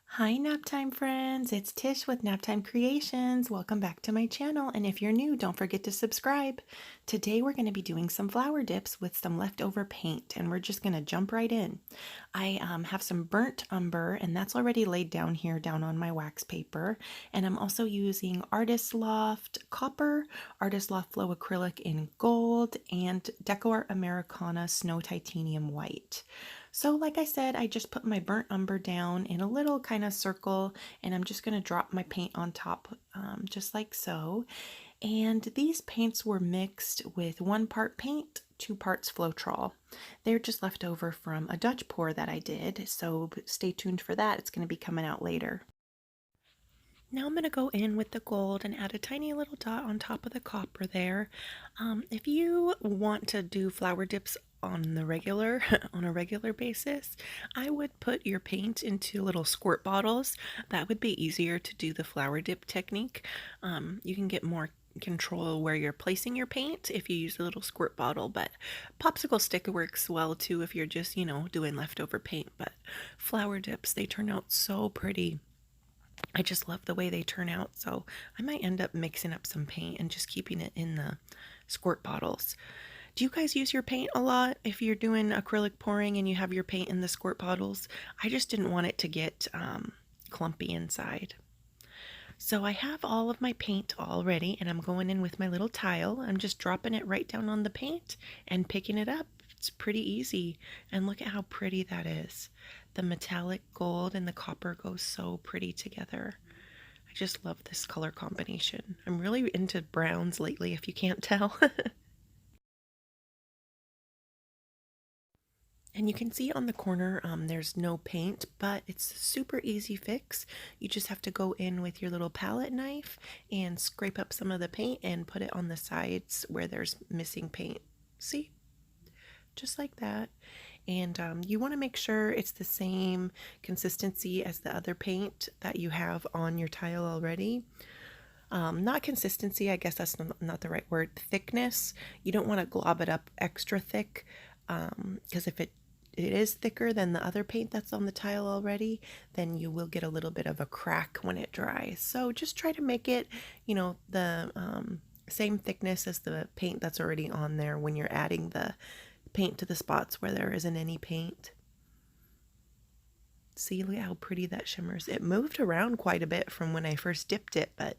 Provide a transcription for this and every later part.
Hi Naptime friends, it's Tish with Naptime Creations. Welcome back to my channel, and if you're new, don't forget to subscribe. Today we're going to be doing some flower dips with some leftover paint, and we're just going to jump right in. I have some burnt umber, and that's already laid down here down on my wax paper, and I'm also using Artist Loft Copper, Artist Loft Flow Acrylic in gold, and DecoArt Americana Snow Titanium White. So like I said, I just put my burnt umber down in a little kind of circle, and I'm just going to drop my paint on top just like so. And these paints were mixed with 1 part paint, 2 parts Floetrol. They're just left over from a Dutch pour that I did, so stay tuned for that. It's going to be coming out later. Now I'm going to go in with the gold and add a tiny little dot on top of the copper there. If you want to do flower dips on the regular on a regular basis, I would put your paint into little squirt bottles. That would be easier to do the flower dip technique. You can get more control where you're placing your paint if you use a little squirt bottle, but popsicle stick works well too if you're just, doing leftover paint. But flower dips, they turn out so pretty. I just love the way they turn out, so I might end up mixing up some paint and just keeping it in the squirt bottles. Do you guys use your paint a lot if you're doing acrylic pouring and you have your paint in the squirt bottles? I just didn't want it to get clumpy inside. So I have all of my paint all ready, and I'm going in with my little tile. I'm just dropping it right down on the paint and picking it up. It's pretty easy, and look at how pretty that is. The metallic gold and the copper go so pretty together. I just love this color combination. I'm really into browns lately, if you can't tell. And you can see on the corner there's no paint, but it's a super easy fix. You just have to go in with your little palette knife and scrape up some of the paint and put it on the sides where there's missing paint. See? Just like that. And you want to make sure it's the same consistency as the other paint that you have on your tile already. Not consistency, I guess that's not the right word. Thickness. You don't want to glob it up extra thick, because if it is thicker than the other paint that's on the tile already, then you will get a little bit of a crack when it dries. So just try to make it, the same thickness as the paint that's already on there when you're adding the paint to the spots where there isn't any paint. See, look how pretty that shimmers. It moved around quite a bit from when I first dipped it, but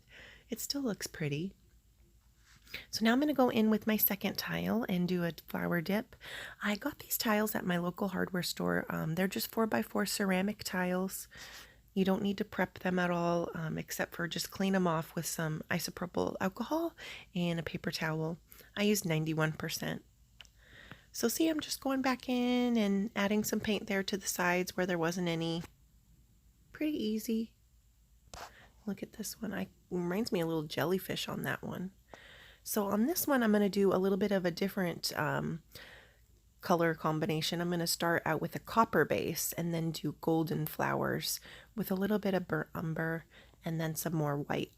it still looks pretty. So now I'm going to go in with my second tile and do a flower dip. I got these tiles at my local hardware store. They're just 4x4 ceramic tiles. You don't need to prep them at all, except for just clean them off with some isopropyl alcohol and a paper towel. I used 91%. So see, I'm just going back in and adding some paint there to the sides where there wasn't any. Pretty easy. Look at this one. It reminds me a little jellyfish on that one. So on this one, I'm going to do a little bit of a different color combination. I'm going to start out with a copper base and then do golden flowers with a little bit of burnt umber and then some more white.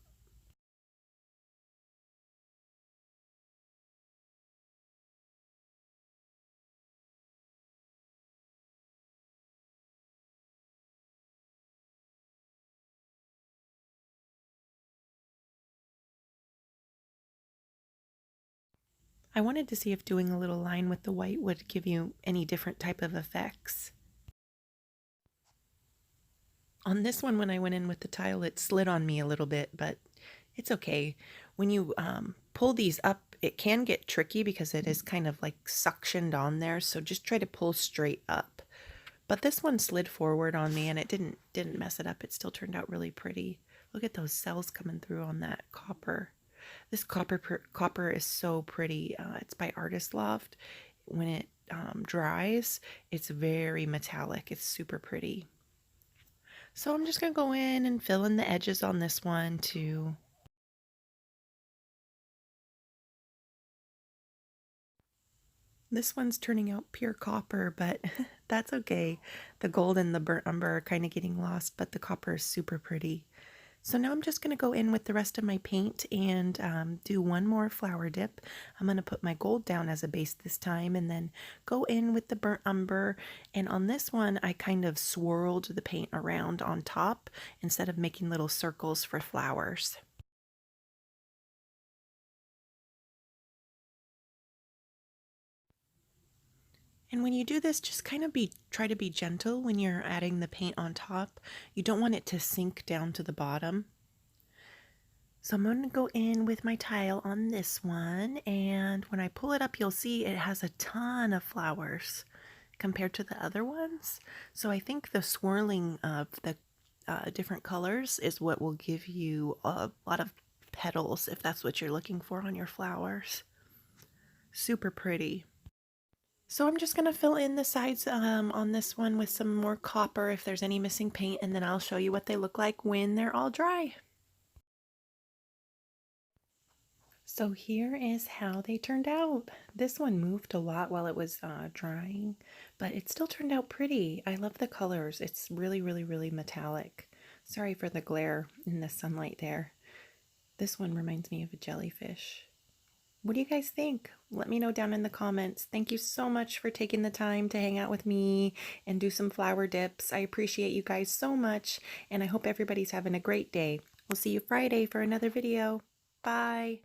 I wanted to see if doing a little line with the white would give you any different type of effects. On this one, when I went in with the tile, it slid on me a little bit, but it's okay. When you pull these up, it can get tricky because it is kind of like suctioned on there, so just try to pull straight up. But this one slid forward on me and it didn't mess it up. It still turned out really pretty. Look at those cells coming through on that copper. This copper is so pretty. It's by Artist Loft. When it dries, it's very metallic. It's super pretty. So I'm just going to go in and fill in the edges on this one too. This one's turning out pure copper, but that's okay. The gold and the burnt umber are kind of getting lost, but the copper is super pretty. So now I'm just going to go in with the rest of my paint and do one more flower dip. I'm going to put my gold down as a base this time and then go in with the burnt umber. And on this one, I kind of swirled the paint around on top instead of making little circles for flowers. And when you do this, just kind of try to be gentle when you're adding the paint on top. You don't want it to sink down to the bottom. So I'm going to go in with my tile on this one, and when I pull it up, you'll see it has a ton of flowers compared to the other ones. So I think the swirling of the different colors is what will give you a lot of petals if that's what you're looking for on your flowers. Super pretty. So I'm just going to fill in the sides on this one with some more copper if there's any missing paint, and then I'll show you what they look like when they're all dry. So here is how they turned out. This one moved a lot while it was drying, but it still turned out pretty. I love the colors. It's really, really, really metallic. Sorry for the glare in the sunlight there. This one reminds me of a jellyfish. What do you guys think? Let me know down in the comments. Thank you so much for taking the time to hang out with me and do some flower dips. I appreciate you guys so much, and I hope everybody's having a great day. We'll see you Friday for another video. Bye.